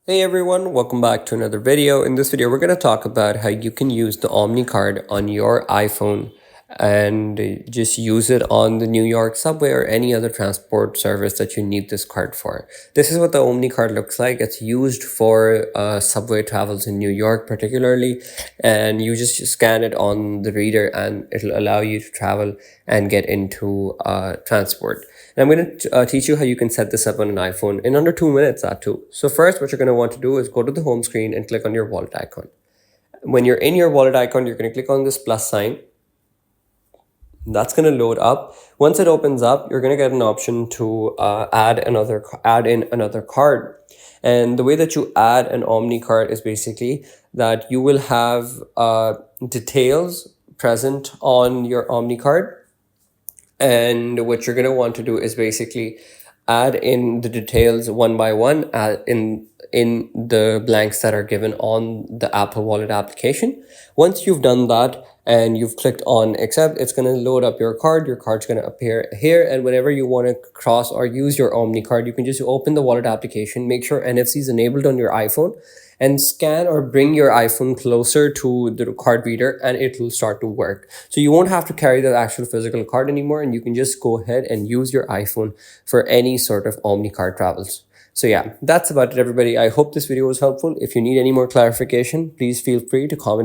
Hey everyone, welcome back to another video. In this video, we're going to talk about how you can use the Omny card on your iPhone and just use it on the New York subway or any other transport service that you need this card for. This is what the Omny card looks like. It's used for subway travels in New York particularly, and you just scan it on the reader and it'll allow you to travel and get into transport. And I'm going to teach you how you can set this up on an iPhone in under 2 minutes that too. So first, what you're going to want to do is go to the home screen and click on your wallet icon. When you're in your wallet icon, you're going to click on this plus sign. That's going to load up. Once it opens up, you're going to get an option to add in another card. And the way that you add an Omny card is basically that you will have details present on your Omny card. And what you're going to want to do is basically add in the details one by one in the blanks that are given on the Apple Wallet application. Once you've done that and you've clicked on accept, it's going to load up your card. Your card's going to appear here, and whenever you want to cross or use your Omny card, you can just open the wallet application, make sure NFC is enabled on your iPhone, and scan or bring your iPhone closer to the card reader and it will start to work. So you won't have to carry the actual physical card anymore, and you can just go ahead and use your iPhone for any sort of Omny card travels. So yeah, that's about it everybody. I hope this video was helpful. If you need any more clarification, please feel free to comment